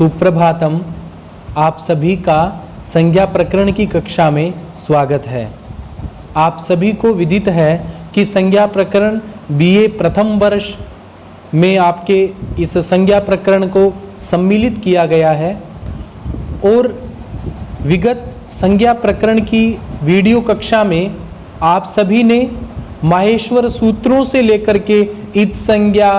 सुप्रभातम। आप सभी का संज्ञा प्रकरण की कक्षा में स्वागत है। आप सभी को विदित है कि संज्ञा प्रकरण बीए प्रथम वर्ष में आपके इस संज्ञा प्रकरण को सम्मिलित किया गया है और विगत संज्ञा प्रकरण की वीडियो कक्षा में आप सभी ने माहेश्वर सूत्रों से लेकर के इत संज्ञा,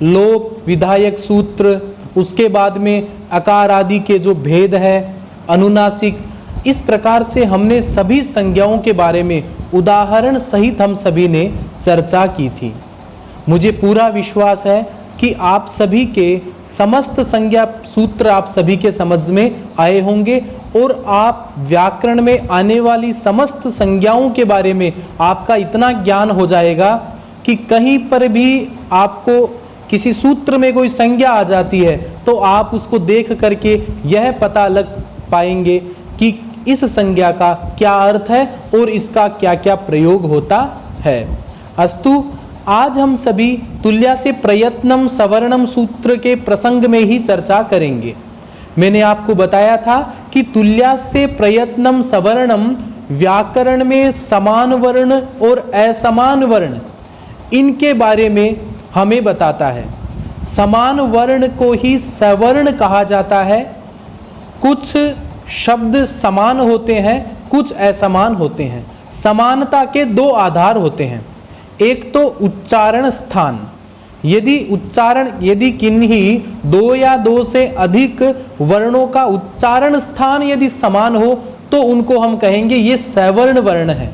लोप, विधायक सूत्र, उसके बाद में अकार आदि के जो भेद है, अनुनासिक, इस प्रकार से हमने सभी संज्ञाओं के बारे में उदाहरण सहित हम सभी ने चर्चा की थी। मुझे पूरा विश्वास है कि आप सभी के समस्त संज्ञा सूत्र आप सभी के समझ में आए होंगे और आप व्याकरण में आने वाली समस्त संज्ञाओं के बारे में आपका इतना ज्ञान हो जाएगा कि कहीं पर भी आपको किसी सूत्र में कोई संज्ञा आ जाती है तो आप उसको देख करके यह पता लग पाएंगे कि इस संज्ञा का क्या अर्थ है और इसका क्या क्या प्रयोग होता है। अस्तु, आज हम सभी तुल्या से प्रयत्नम सवर्णम सूत्र के प्रसंग में ही चर्चा करेंगे। मैंने आपको बताया था कि तुल्या से प्रयत्नम सवर्णम व्याकरण में समान वर्ण और असमान वर्ण इनके बारे में हमें बताता है। समान वर्ण को ही सवर्ण कहा जाता है। कुछ शब्द समान होते हैं, कुछ असमान होते हैं। समानता के दो आधार होते हैं। एक तो उच्चारण स्थान, यदि किन्हीं दो या दो से अधिक वर्णों का उच्चारण स्थान यदि समान हो तो उनको हम कहेंगे ये सवर्ण वर्ण है।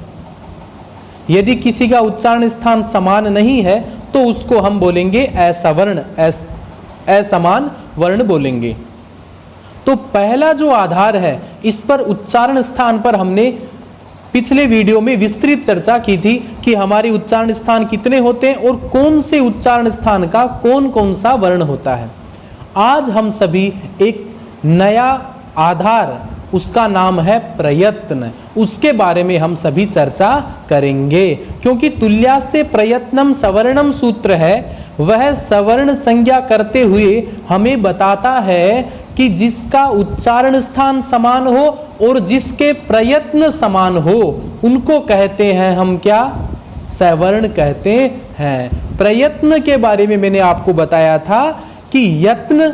यदि किसी का उच्चारण स्थान समान नहीं है तो उसको हम बोलेंगे असवर्ण, असमान वर्ण बोलेंगे। तो पहला जो आधार है, इस पर उच्चारण स्थान पर हमने पिछले वीडियो में विस्तृत चर्चा की थी कि हमारे उच्चारण स्थान कितने होते हैं और कौन से उच्चारण स्थान का कौन कौन सा वर्ण होता है। आज हम सभी एक नया आधार, उसका नाम है प्रयत्न, उसके बारे में हम सभी चर्चा करेंगे। क्योंकि तुल्या से प्रयत्नम सवर्णम सूत्र है, वह सवर्ण संज्ञा करते हुए हमें बताता है कि जिसका उच्चारण स्थान समान हो और जिसके प्रयत्न समान हो उनको कहते हैं हम क्या? सवर्ण कहते हैं। प्रयत्न के बारे में मैंने आपको बताया था कि यत्न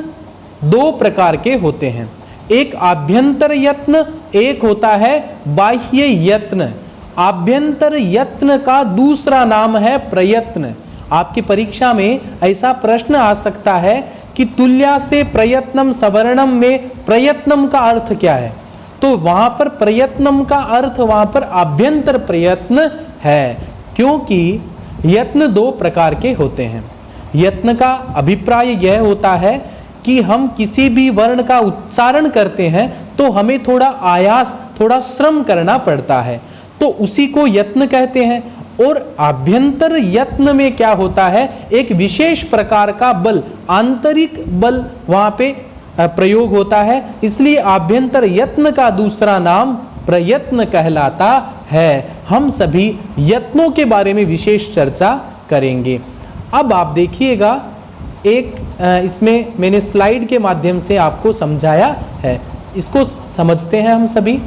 दो प्रकार के होते हैं। एक आभ्यंतर यत्न, एक होता है बाह्य यत्न। आभ्यंतर यत्न का दूसरा नाम है प्रयत्न। आपकी परीक्षा में ऐसा प्रश्न आ सकता है कि तुल्या से प्रयत्नम सवर्णम में प्रयत्नम का अर्थ क्या है? तो वहां पर प्रयत्नम का अर्थ वहां पर आभ्यंतर प्रयत्न है, क्योंकि यत्न दो प्रकार के होते हैं। यत्न का अभिप्राय यह होता है कि हम किसी भी वर्ण का उच्चारण करते हैं तो हमें थोड़ा आयास, थोड़ा श्रम करना पड़ता है, तो उसी को यत्न कहते हैं। और आभ्यंतर यत्न में क्या होता है? एक विशेष प्रकार का बल, आंतरिक बल वहां पे प्रयोग होता है, इसलिए आभ्यंतर यत्न का दूसरा नाम प्रयत्न कहलाता है। हम सभी यत्नों के बारे में विशेष चर्चा करेंगे। अब आप देखिएगा, एक इसमें मैंने स्लाइड के माध्यम से आपको समझाया है, इसको समझते हैं हम सभी।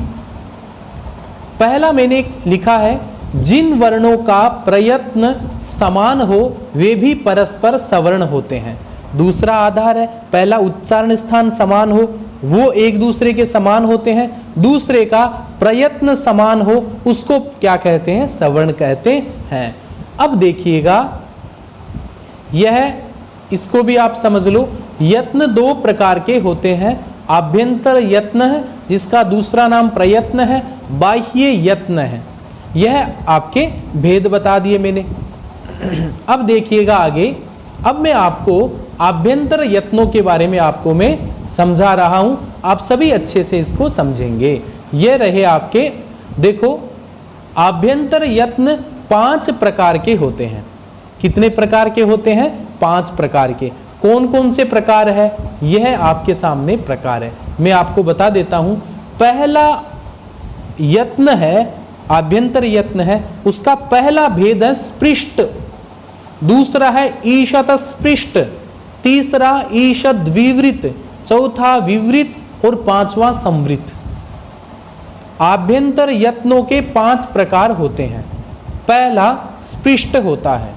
पहला मैंने लिखा है, जिन वर्णों का प्रयत्न समान हो वे भी परस्पर सवर्ण होते हैं। दूसरा आधार है, पहला उच्चारण स्थान समान हो वो एक दूसरे के समान होते हैं, दूसरे का प्रयत्न समान हो उसको क्या कहते हैं? सवर्ण कहते हैं। अब देखिएगा, यह इसको भी आप समझ लो, यत्न दो प्रकार के होते हैं। आभ्यंतर यत्न है जिसका दूसरा नाम प्रयत्न है, बाह्य यत्न है। यह आपके भेद बता दिए मैंने। अब देखिएगा आगे, अब मैं आपको आभ्यंतर यत्नों के बारे में आपको मैं समझा रहा हूं, आप सभी अच्छे से इसको समझेंगे। ये रहे आपके, देखो, आभ्यंतर यत्न 5 प्रकार के होते हैं। कितने प्रकार के होते हैं? 5 प्रकार के। कौन कौन से प्रकार है? यह आपके सामने प्रकार है, मैं आपको बता देता हूं। पहला यत्न है, आभ्यंतर यत्न है, उसका पहला भेद है स्पृष्ट, दूसरा है ईशत स्पृष्ट, तीसरा ईशत द्विवृत, चौथा विवृत और पांचवा संवृत। आभ्यंतर यत्नों के 5 प्रकार होते हैं। पहला स्पृष्ट होता है।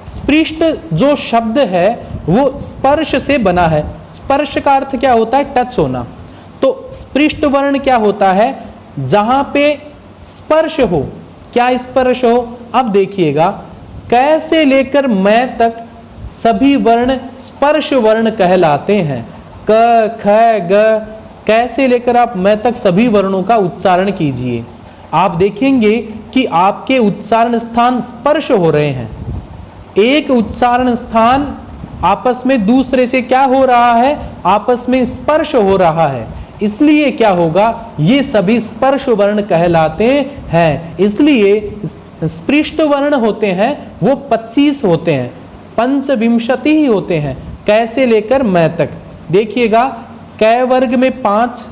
स्पृष्ट जो शब्द है वो स्पर्श से बना है। स्पर्श का अर्थ क्या होता है? टच होना। तो स्पृष्ट वर्ण क्या होता है? जहां पे स्पर्श हो। क्या स्पर्श हो? अब देखिएगा, क से लेकर मैं तक सभी वर्ण स्पर्श वर्ण कहलाते हैं। क, ख, ग, कैसे लेकर आप मैं तक सभी वर्णों का उच्चारण कीजिए। आप देखेंगे कि आपके उच्चारण स्थान स्पर्श हो रहे हैं। एक उच्चारण स्थान आपस में दूसरे से क्या हो रहा है? आपस में स्पर्श हो रहा है। इसलिए क्या होगा? ये सभी स्पर्श वर्ण कहलाते हैं। इसलिए स्पृष्ट वर्ण होते हैं वो 25 होते हैं, 25 ही होते हैं। कैसे लेकर मैं तक देखिएगा, कै वर्ग में 5,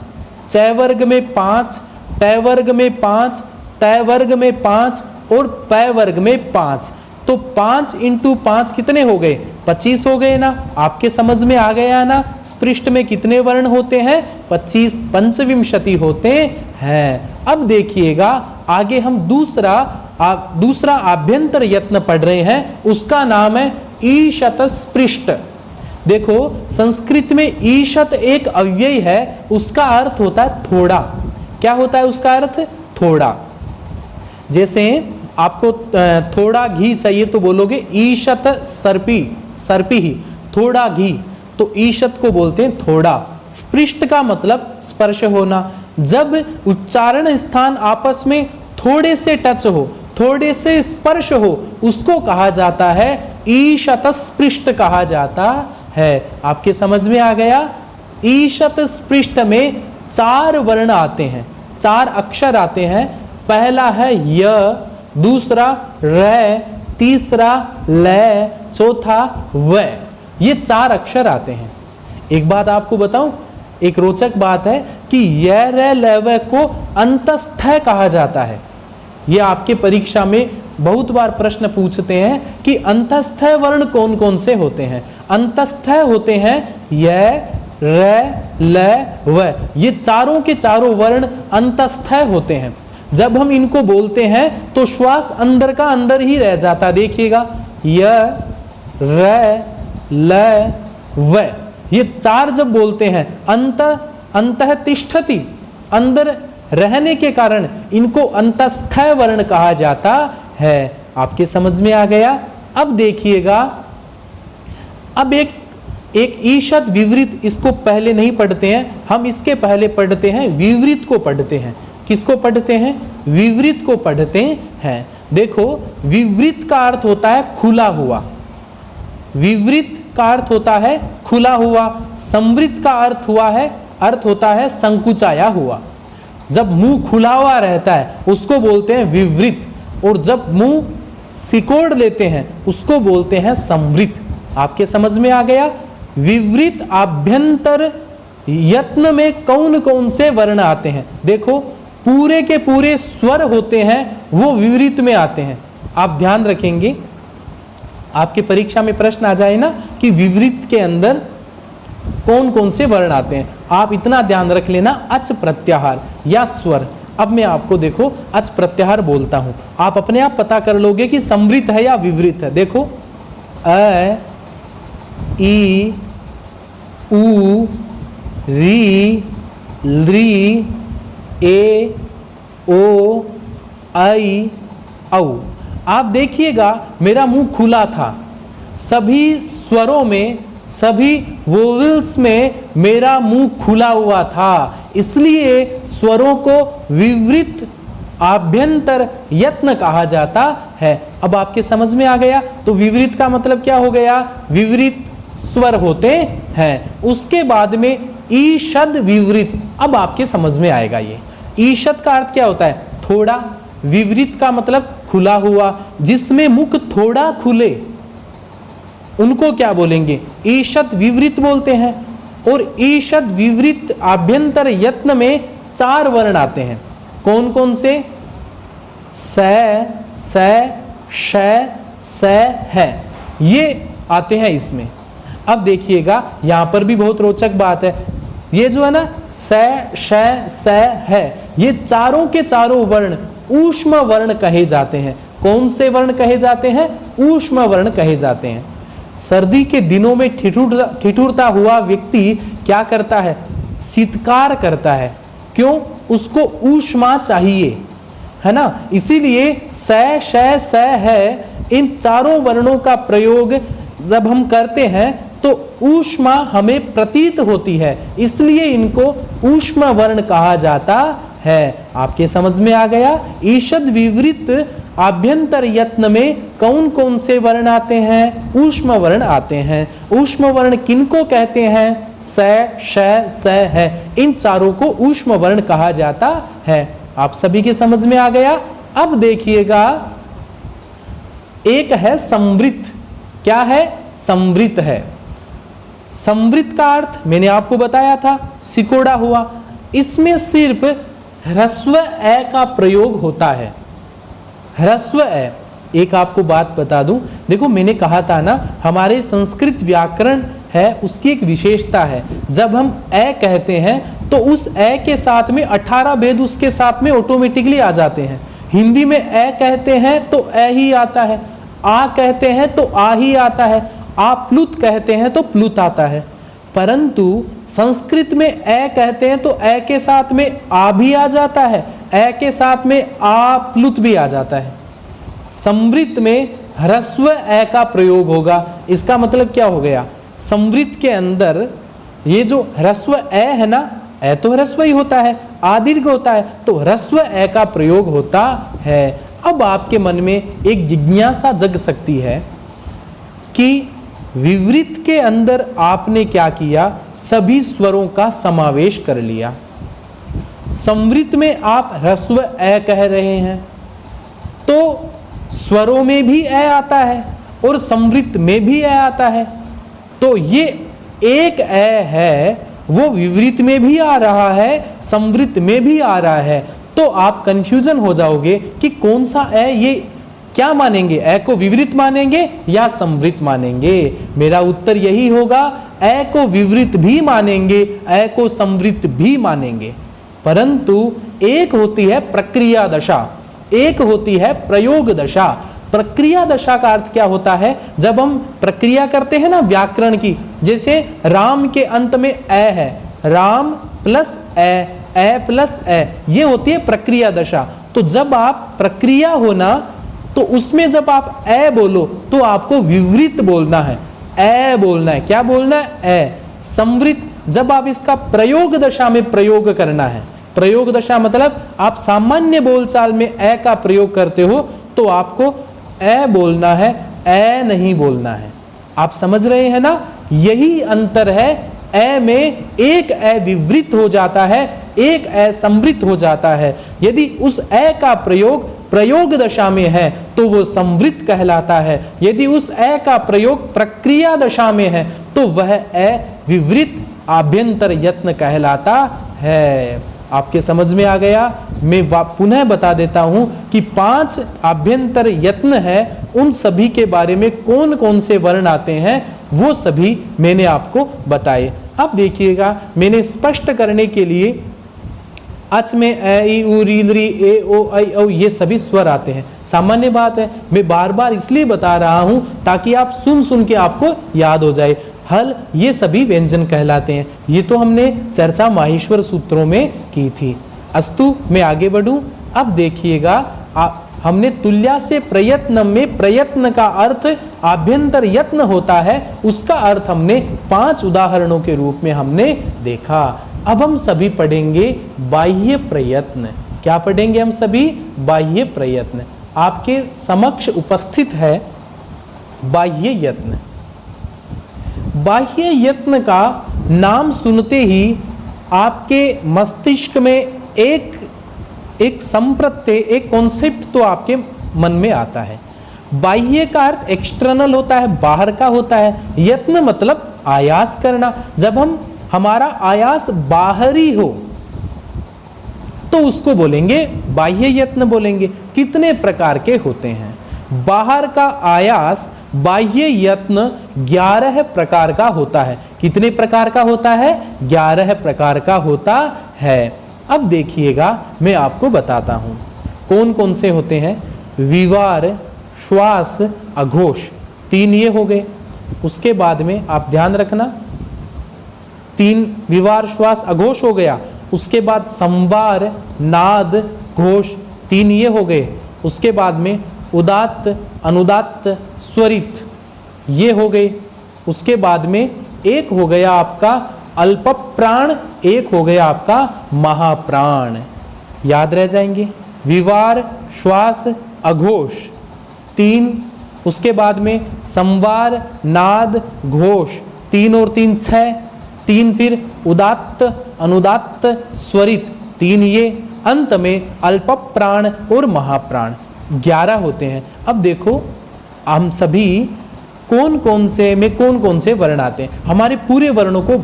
च वर्ग में 5, ट वर्ग में 5, त वर्ग में 5 और पै वर्ग में 5। तो 5 × 5 कितने हो गए? 25 हो गए ना। आपके समझ में आ गया ना? स्पृष्ट में कितने वर्ण होते हैं? 25, 25 होते हैं। अब देखिएगा आगे हम दूसरा आभ्यंतर यत्न पढ़ रहे हैं। उसका नाम है ईशत स्पृष्ट। देखो संस्कृत में ईशत एक अव्यय है, उसका अर्थ होता है थोड़ा। क्या होता है उसका अर्थ? थोड़ा। जैसे आपको थोड़ा घी चाहिए तो बोलोगे ईशत सर्पी ही, थोड़ा घी। तो ईशत को बोलते हैं थोड़ा। स्पृष्ट का मतलब स्पर्श होना। जब उच्चारण स्थान आपस में थोड़े से टच हो, थोड़े से स्पर्श हो, उसको कहा जाता है ईशत स्पृष्ट कहा जाता है। आपके समझ में आ गया? ईशत स्पृष्ट में 4 वर्ण आते हैं, 4 अक्षर आते हैं। पहला है य, दूसरा र, तीसरा ल, चौथा व। ये 4 अक्षर आते हैं। एक बात आपको बताऊं, एक रोचक बात है कि य, र, ल, व को अंतस्थ कहा जाता है। ये आपके परीक्षा में बहुत बार प्रश्न पूछते हैं कि अंतस्थ वर्ण कौन कौन से होते हैं। अंतस्थ होते हैं य, र, ल, व। ये चारों के चारों वर्ण अंतस्थ होते हैं। जब हम इनको बोलते हैं तो श्वास अंदर का अंदर ही रह जाता। देखिएगा य, र, ल, व। ये 4 जब बोलते हैं अंतः तिष्ठति, अंदर रहने के कारण इनको अंतस्थ वर्ण कहा जाता है। आपके समझ में आ गया? अब देखिएगा, अब एक ईशत विवृत, इसको पहले नहीं पढ़ते हैं हम, इसके पहले पढ़ते हैं विवृत को पढ़ते हैं। किसको पढ़ते हैं? विवृत को पढ़ते हैं। देखो विवृत का अर्थ होता है खुला हुआ। विवृत का अर्थ होता है खुला हुआ। संवृत का अर्थ होता है संकुचाया हुआ। जब मुंह खुला हुआ रहता है उसको बोलते हैं विवृत, और जब मुंह सिकोड़ लेते हैं उसको बोलते हैं संवृत। आपके समझ में आ गया? विवृत आभ्यंतर यत्न में कौन कौन से वर्ण आते हैं? देखो पूरे के पूरे स्वर होते हैं वो विवृत में आते हैं। आप ध्यान रखेंगे, आपके परीक्षा में प्रश्न आ जाए ना कि विवृत के अंदर कौन कौन से वर्ण आते हैं। आप इतना ध्यान रख लेना, अच प्रत्याहार या स्वर। अब मैं आपको देखो अच प्रत्याहार बोलता हूं, आप अपने आप पता कर लोगे कि संवृत है या विवृत है। देखो अ, ई, उ, री, ली, ए, ओ, आई, औ। आप देखिएगा मेरा मुंह खुला था। सभी स्वरों में, सभी वोवेल्स में मेरा मुंह खुला हुआ था, इसलिए स्वरों को विवृत आभ्यंतर यत्न कहा जाता है। अब आपके समझ में आ गया? तो विवृत का मतलब क्या हो गया? विवृत स्वर होते हैं। उसके बाद में ईषद विवृत। अब आपके समझ में आएगा ये ईषद का अर्थ क्या होता है? थोड़ा। विवृत का मतलब खुला हुआ, जिसमें मुख थोड़ा खुले उनको क्या बोलेंगे? ईषद विवृत बोलते हैं। और ईषद विवृत आभ्यंतर यत्न में 4 वर्ण आते हैं। कौन कौन से? स, श, है, ये आते हैं इसमें। अब देखिएगा यहां पर भी बहुत रोचक बात है। ये जो है ना स, श, स है, ये चारों के चारों वर्ण ऊष्म वर्ण कहे जाते हैं। कौन से वर्ण कहे जाते हैं? ऊष्म वर्ण कहे जाते हैं। सर्दी के दिनों में ठिठुरता हुआ व्यक्ति क्या करता है? शीतकार करता है। क्यों? उसको ऊष्मा चाहिए, है ना। इसीलिए स, श, स है, इन चारों वर्णों का प्रयोग जब हम करते हैं तो ऊष्मा हमें प्रतीत होती है, इसलिए इनको ऊष्मा वर्ण कहा जाता है। आपके समझ में आ गया? ईषद विवृत आभ्यंतर यत्न में कौन कौन से वर्ण आते हैं? ऊष्म वर्ण आते हैं। ऊष्म वर्ण किनको कहते हैं? स, श, स है, इन चारों को ऊष्म वर्ण कहा जाता है। आप सभी के समझ में आ गया? अब देखिएगा, एक है संवृत। क्या है? संवृत है। संवृत का अर्थ मैंने आपको बताया था, सिकोड़ा हुआ। इसमें सिर्फ ह्रस्व ए का प्रयोग होता है। ह्रस्व ए। एक आपको बात बता दूं, देखो मैंने कहा था ना, हमारे संस्कृत व्याकरण है उसकी एक विशेषता है, जब हम ए कहते हैं तो उस ए के साथ में 18 भेद उसके साथ में ऑटोमेटिकली आ जाते हैं। हिंदी में ए कहते हैं तो ए ही आता है, आ कहते हैं तो आ ही आता है, आप्लुत कहते हैं तो प्लुत आता है। परंतु संस्कृत में ए कहते हैं तो ए के साथ में आ भी आ जाता है, ए के साथ में आ प्लुत भी आ जाता है। संवृत में ह्रस्व ए का प्रयोग होगा। इसका मतलब क्या हो गया? संवृत के अंदर ये जो ह्रस्व ए है ना, ए तो ह्रस्व ही होता है, आ दीर्घ होता है, तो ह्रस्व ए का प्रयोग होता है। अब आपके मन में एक जिज्ञासा जग सकती है कि विवृत के अंदर आपने क्या किया? सभी स्वरों का समावेश कर लिया। संवृत में आप ह्रस्व ए कह रहे हैं तो स्वरों में भी ए आता है और संवृत में भी ए आता है, तो ये एक ए है वो विवृत में भी आ रहा है, संवृत में भी आ रहा है। तो आप कंफ्यूजन हो जाओगे कि कौन सा ए, ये क्या मानेंगे? ए को विवृत मानेंगे या संवृत मानेंगे? मेरा उत्तर यही होगा, ए को विवृत भी मानेंगे, ए को संवृत भी मानेंगे। परंतु एक होती है प्रक्रिया दशा, एक होती है प्रयोग दशा। प्रक्रिया दशा का अर्थ क्या होता है? जब हम प्रक्रिया करते हैं ना व्याकरण की, जैसे राम के अंत में ए है, राम प्लस ए प्लस ए, ये होती है प्रक्रिया दशा। तो जब आप प्रक्रिया होना तो उसमें जब आप ए बोलो तो आपको विवृत बोलना है, ए बोलना है। क्या बोलना है? ए। संवृत जब आप इसका प्रयोग दशा में प्रयोग करना है, प्रयोग दशा मतलब आप सामान्य बोलचाल में ए का प्रयोग करते हो तो आपको ए बोलना है, ए नहीं बोलना है। आप समझ रहे हैं ना? यही अंतर है। ए में एक ए विवृत हो जाता है, एक ए संवृत हो जाता है। यदि उस ए का प्रयोग दशा में है तो वो संवृत कहलाता है, यदि उस ए का प्रयोग प्रक्रिया दशा में है तो वह ए विवृत आभ्यंतर यत्न कहलाता है। आपके समझ में आ गया? मैं पुनः बता देता हूं कि 5 आभ्यंतर यत्न है, उन सभी के बारे में कौन कौन से वर्ण आते हैं वो सभी मैंने आपको बताए। अब देखिएगा, मैंने स्पष्ट करने के लिए अच में ए ई उ री री ए ओ ऐ औ ये सभी स्वर आते हैं। सामान्य बात है, मैं बार बार इसलिए बता रहा हूं ताकि आप सुन के आपको याद हो जाए। हल ये सभी व्यंजन कहलाते हैं। ये तो हमने चर्चा माहेश्वर सूत्रों में की थी। अस्तु मैं आगे बढ़ूं। अब देखिएगा, हमने तुल्या से प्रयत्न में प्रयत्न का अर्थ आभ्यंतर यत्न होता है, उसका अर्थ हमने 5 उदाहरणों के रूप में हमने देखा। अब हम सभी पढ़ेंगे बाह्य प्रयत्न। क्या पढ़ेंगे हम सभी? बाह्य प्रयत्न। आपके समक्ष उपस्थित है बाह्य यत्न। बाह्य यत्न का नाम सुनते ही आपके मस्तिष्क में एक संप्रत्यय, एक कॉन्सेप्ट तो आपके मन में आता है। बाह्य का अर्थ एक्सटर्नल होता है, बाहर का होता है। यत्न मतलब आयास करना। जब हमारा आयास बाहरी हो तो उसको बोलेंगे बाह्य यत्न बोलेंगे। कितने प्रकार के होते हैं? बाहर का आयास बाह्य यत्न 11 प्रकार का होता है। कितने प्रकार का होता है? 11 प्रकार का होता है। अब देखिएगा, मैं आपको बताता हूं कौन कौन से होते हैं। विवार, श्वास, अघोष, 3 ये हो गए। उसके बाद में आप ध्यान रखना, 3 विवार, श्वास, अघोष हो गया। उसके बाद संवार, नाद, घोष, 3 ये हो गए। उसके बाद में उदात्त, अनुदात्त, स्वरित, ये हो गए। उसके बाद में एक हो गया आपका अल्प प्राण, एक हो गया आपका महाप्राण। याद रह जाएंगे, विवार, श्वास, अघोष 3, उसके बाद में संवार, नाद, घोष 3 और 3 6, 3 फिर उदात्त, अनुदात्त, स्वरित 3 ये, अंत में अल्प प्राण और महाप्राण 11 होते हैं। अब देखो हम सभी कौन कौन से वर्ण आते हैं। हमारे पूरे वर्णों को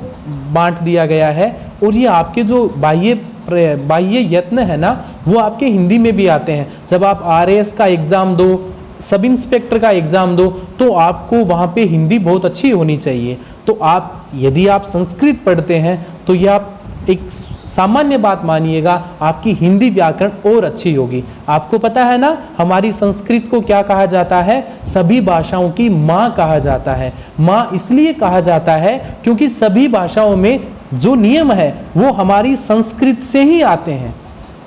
बांट दिया गया है और ये आपके जो बाह्य यत्न है ना, वो आपके हिंदी में भी आते हैं। जब आप RAS का एग्जाम दो, सब इंस्पेक्टर का एग्जाम दो, तो आपको वहाँ पे हिंदी बहुत अच्छी होनी चाहिए। तो आप यदि आप संस्कृत पढ़ते हैं तो ये आप एक सामान्य बात मानिएगा, आपकी हिंदी व्याकरण और अच्छी होगी। आपको पता है ना, हमारी संस्कृत को क्या कहा जाता है? सभी भाषाओं की माँ कहा जाता है। माँ इसलिए कहा जाता है क्योंकि सभी भाषाओं में जो नियम है वो हमारी संस्कृत से ही आते हैं।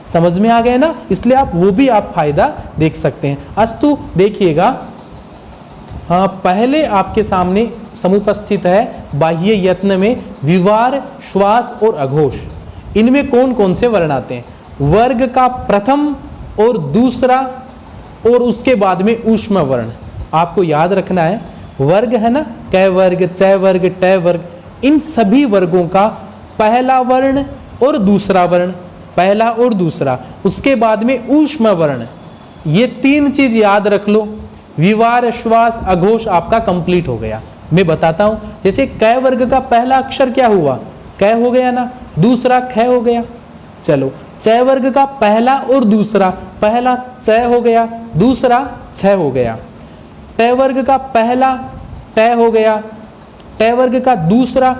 समझ में आ गए ना? इसलिए आप वो भी आप फायदा देख सकते हैं। अस्तु देखिएगा, हाँ, पहले आपके सामने समुपस्थित है बाह्य यत्न में विवार, श्वास और अघोष। इनमें कौन कौन से वर्ण आते हैं? वर्ग का प्रथम और दूसरा और उसके बाद में ऊष्म वर्ण। आपको याद रखना है, वर्ग है ना, कै वर्ग, चै वर्ग, टै वर्ग, इन सभी वर्गों का पहला वर्ण और दूसरा वर्ण, पहला और दूसरा, उसके बाद में ऊष्म वर्ण, ये 3 चीज याद रख लो। विवार, श्वास, अघोष आपका कंप्लीट हो गया। मैं बताता हूं, जैसे कै वर्ग का पहला अक्षर क्या हुआ? कै हो गया ना, दूसरा ख हो गया। चलो, चै वर्ग का पहला और दूसरा, पहला चै हो गया, दूसरा छ हो गया। टै वर्ग का पहला टै हो गया, टै वर्ग का दूसरा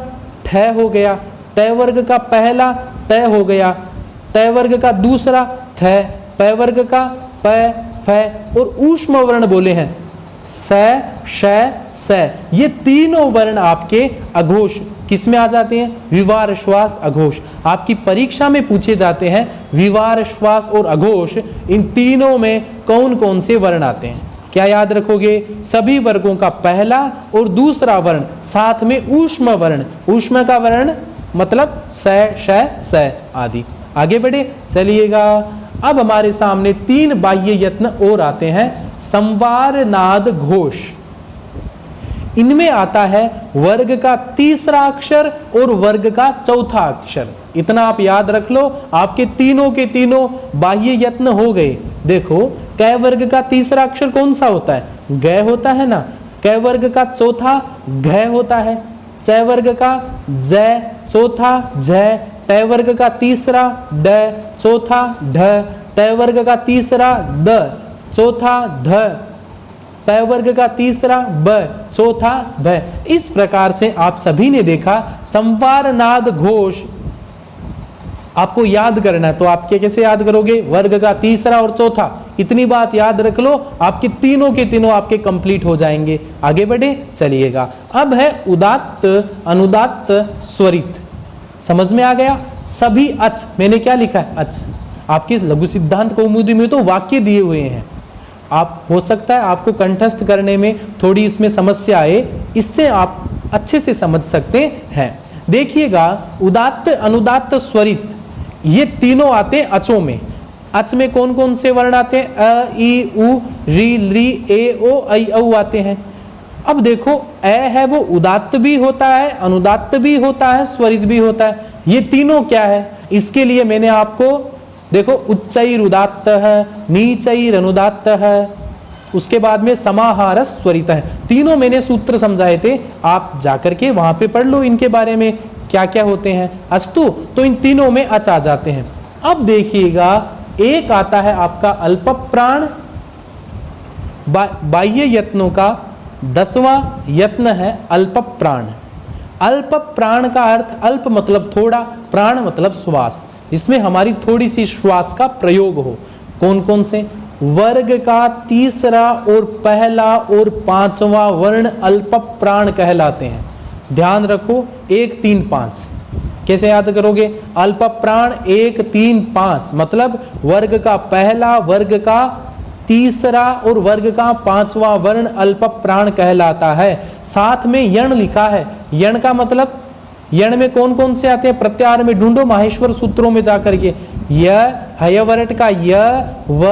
ठ हो गया, टै वर्ग का पहला टै हो गया, टै वर्ग का दूसरा थ, पै वर्ग का प, फ और ऊष्म वर्ण बोले हैं स, श, स। ये तीनों वर्ण आपके अघोष किस में आ जाते हैं? विवार, श्वास, अघोष। आपकी परीक्षा में पूछे जाते हैं विवार, श्वास और अघोष, इन तीनों में कौन कौन से वर्ण आते हैं। क्या याद रखोगे? सभी वर्गों का पहला और दूसरा वर्ण, साथ में ऊष्म वर्ण। ऊष्म का वर्ण मतलब स, श, स आदि। आगे बढ़े चलिएगा। अब हमारे सामने 3 बाह्य यत्न और आते हैं, संवार, नाद, घोष। इनमें आता है वर्ग का तीसरा अक्षर और वर्ग का चौथा अक्षर। इतना आप याद रख लो, आपके तीनों के तीनों बाह्य यत्न हो गए। देखो, कै वर्ग का तीसरा अक्षर कौन सा होता है? ग होता है ना। कै वर्ग का चौथा घ होता है। चै वर्ग का ज, चौथा झ। टै वर्ग का तीसरा ड, चौथा ढ। टै वर्ग का तीसरा द, चौथा ध। पै वर्ग का तीसरा ब, चौथा भ। इस प्रकार से आप सभी ने देखा संवार, नाद, घोष आपको याद करना है। तो आप कैसे याद करोगे? वर्ग का तीसरा और चौथा, इतनी बात याद रख लो, आपके तीनों के तीनों आपके कंप्लीट हो जाएंगे। आगे बढ़े चलिएगा। अब है उदात्त, अनुदात्त, स्वरित। समझ में आ गया? सभी अच, मैंने क्या लिखा है? अच। आपके लघु सिद्धांत कौमुदी में तो वाक्य दिए हुए हैं। आप हो सकता है आपको कंठस्थ करने में थोड़ी इसमें समस्या आए, इससे आप अच्छे से समझ सकते हैं। देखिएगा, उदात्त, अनुदात्त, स्वरित ये तीनों आते हैं अचों में। अच में कौन कौन से वर्ण आते हैं? अ, ई, उ, री, ली, ए, ओ, ऐ, औ आते हैं। अब देखो, अ है वो उदात्त भी होता है, अनुदात्त भी होता है, स्वरित भी होता है। ये तीनों क्या है? इसके लिए मैंने आपको देखो, उच्चैर उदात्त है, नीचैर अनुदात्त है, उसके बाद में समाहार स्वरित है। तीनों मैंने सूत्र समझाए थे, आप जाकर के वहां पे पढ़ लो इनके बारे में क्या क्या होते हैं। अस्तु, तो इन तीनों में अच आ जाते हैं। अब देखिएगा, एक आता है आपका अल्प प्राण, बाह्य यत्नों का 10वां यत्न है अल्प प्राण। अल्प प्राण का अर्थ, अल्प मतलब थोड़ा, प्राण मतलब श्वास, इसमें हमारी थोड़ी सी श्वास का प्रयोग हो। कौन कौन से? वर्ग का तीसरा और पहला और पांचवा वर्ण अल्प प्राण कहलाते हैं। ध्यान रखो, 1 3 5 कैसे याद करोगे? अल्प प्राण 1 3 5 मतलब वर्ग का पहला, वर्ग का तीसरा और वर्ग का पांचवा वर्ण अल्प प्राण कहलाता है। साथ में यण लिखा है। यण का मतलब, यण में कौन कौन से आते हैं? प्रत्याहार में ढूंढो माहेश्वर सूत्रों में जाकर के। य, हयवरट का य, व,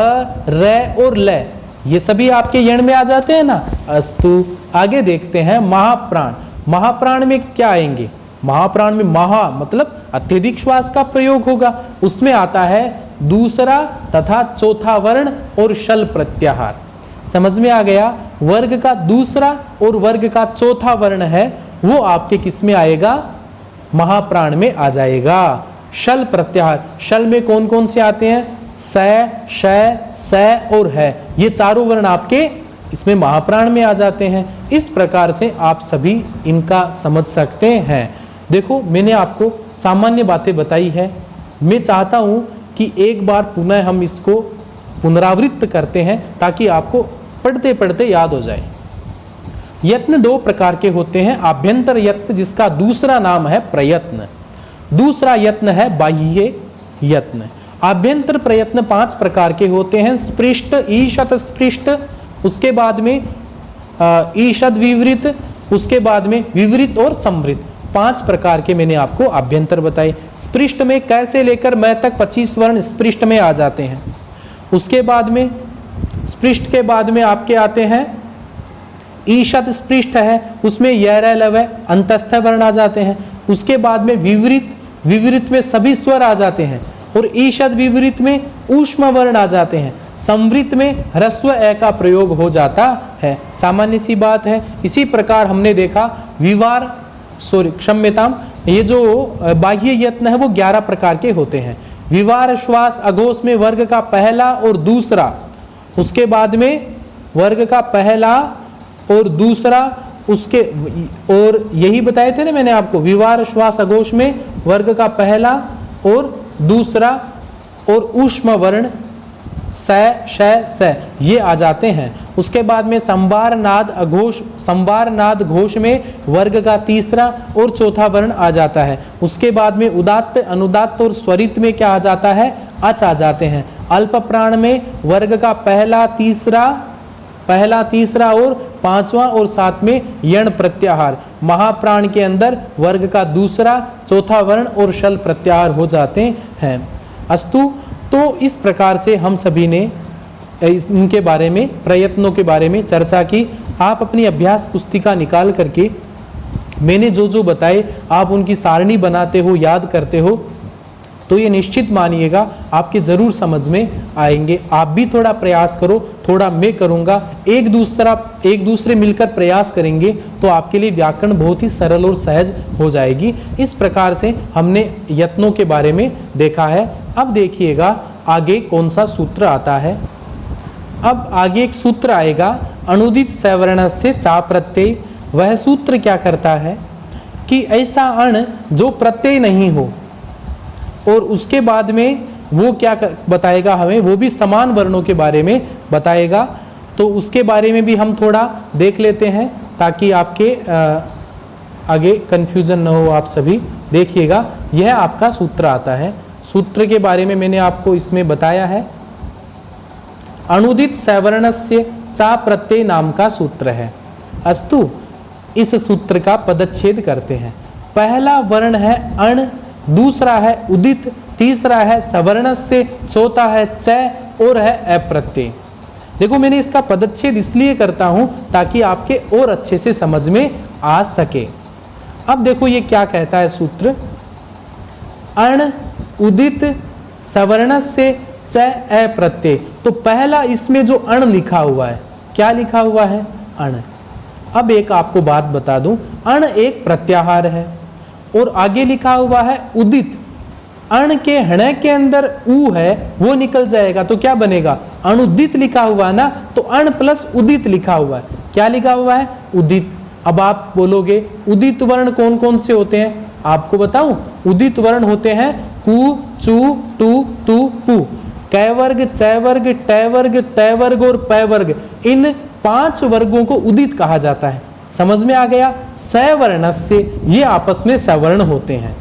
र और ल, ये सभी आपके यण में आ जाते हैं ना। अस्तु, आगे देखते हैं महाप्राण। महाप्राण में क्या आएंगे? महाप्राण में महा मतलब अत्यधिक श्वास का प्रयोग होगा। उसमें आता है दूसरा तथा चौथा वर्ण और शल प्रत्याहार। समझ में आ गया? वर्ग का दूसरा और वर्ग का चौथा वर्ण है वो आपके किस में आएगा? महाप्राण में आ जाएगा। शल प्रत्याहार, शल में कौन कौन से आते हैं? स, श, स और है, ये चारों वर्ण आपके इसमें महाप्राण में आ जाते हैं। इस प्रकार से आप सभी इनका समझ सकते हैं। देखो, मैंने आपको सामान्य बातें बताई है। मैं चाहता हूं कि एक बार पुनः हम इसको पुनरावृत्त करते हैं ताकि आपको पढ़ते पढ़ते याद हो जाए। यत्न 2 प्रकार के होते हैं। आभ्यंतर यत्न, जिसका दूसरा नाम है प्रयत्न। दूसरा यत्न है बाह्य यत्न। आभ्यंतर प्रयत्न 5 प्रकार के होते हैं। स्पृष्ट, ईशत स्पृष्ट, उसके बाद में ईशद विवृत, उसके बाद में विवृत और संवृत। 5 प्रकार के मैंने आपको आभ्यंतर बताए। स्पृष्ट में क से लेकर मैं तक 25 वर्ण स्पृष्ट में आ जाते हैं। उसके बाद में स्पृष्ट के बाद में आपके आते हैं ईशत स्पृष्ट है, उसमें य, र, ल, व अंतस्थ वर्ण आ जाते हैं। उसके बाद में विवृत, विवृत में सभी स्वर आ जाते हैं और ईशद विवृत में ऊष्म वर्ण आ जाते हैं। संवृत में ह्रस्व ए का प्रयोग हो जाता है। सामान्य सी बात है। इसी प्रकार हमने देखा विवार, क्षम्यताम, ये जो बाह्य यत्न है वो 11 प्रकार के होते हैं। विवार श्वास अघोष में वर्ग का पहला और दूसरा, उसके बाद में वर्ग का पहला और दूसरा, उसके और यही बताए थे ना मैंने आपको, विवार श्वास अघोष में वर्ग का पहला और दूसरा और ऊष्म वर्ण स, श, स ये आ जाते हैं। उसके बाद में संवार नाद अघोष, संवार नाद घोष में वर्ग का तीसरा और चौथा वर्ण आ जाता है। उसके बाद में उदात्त, अनुदात्त और स्वरित में क्या आ जाता है? अच आ जाते हैं। अल्प प्राण में वर्ग का पहला तीसरा और पांचवा और साथ में यण प्रत्याहार। महाप्राण के अंदर वर्ग का दूसरा, चौथा वर्ण और शल प्रत्याहार हो जाते हैं। अस्तु, तो इस प्रकार से हम सभी ने इनके बारे में, प्रयत्नों के बारे में चर्चा की। आप अपनी अभ्यास पुस्तिका निकाल करके मैंने जो जो बताए आप उनकी सारणी बनाते हो, याद करते हो, तो ये निश्चित मानिएगा आपके ज़रूर समझ में आएंगे। आप भी थोड़ा प्रयास करो, थोड़ा मैं करूँगा, एक दूसरे मिलकर प्रयास करेंगे तो आपके लिए व्याकरण बहुत ही सरल और सहज हो जाएगी। इस प्रकार से हमने यत्नों के बारे में देखा है। अब देखिएगा आगे कौन सा सूत्र आता है। अब आगे एक सूत्र आएगा अनुदित सवर्ण से चा प्रत्यय। वह सूत्र क्या करता है कि ऐसा अण जो प्रत्यय नहीं हो और उसके बाद में वो क्या बताएगा हमें, वो भी समान वर्णों के बारे में बताएगा। तो उसके बारे में भी हम थोड़ा देख लेते हैं ताकि आपके आगे कन्फ्यूजन न हो। आप सभी देखिएगा, यह आपका सूत्र आता है। सूत्र के बारे में मैंने आपको इसमें बताया है। अनुदित सवर्णस्य चा प्रत्यय नाम का सूत्र है। अस्तु, इस सूत्र का पदच्छेद करते हैं। पहला वर्ण है अण, दूसरा है उदित, तीसरा है सवर्णस्य, चौथा है च और है अप्रत्यय। देखो, मैंने इसका पदच्छेद इसलिए करता हूं ताकि आपके और अच्छे से समझ में आ सके। अब देखो ये क्या कहता है सूत्र, अण उदित सवर्णस्य च अप्रत्यय। तो पहला इसमें जो अण लिखा हुआ है, क्या लिखा हुआ है? अण। अब एक आपको बात बता दूं, अण एक प्रत्याहार है और आगे लिखा हुआ है उदित। अण के हण के अंदर उ है वो निकल जाएगा तो क्या बनेगा, अणुदित लिखा हुआ है ना, तो अण प्लस उदित लिखा हुआ है। क्या लिखा हुआ है, उदित। अब आप बोलोगे उदित वर्ण कौन कौन से होते हैं, आपको बताऊं, उदित वर्ण होते हैं कु, चु, टू, तु, पु। कै वर्ग, चै वर्ग, टै वर्ग, तै वर्ग और पै वर्ग, इन 5 वर्गों को उदित कहा जाता है। समझ में आ गया। सवर्णस्य, ये आपस में सवर्ण होते हैं।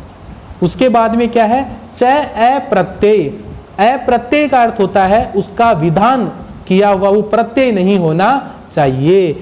उसके बाद में क्या है, च ए प्रत्यय। ए प्रत्यय का अर्थ होता है उसका विधान किया हुआ वो प्रत्यय नहीं होना चाहिए।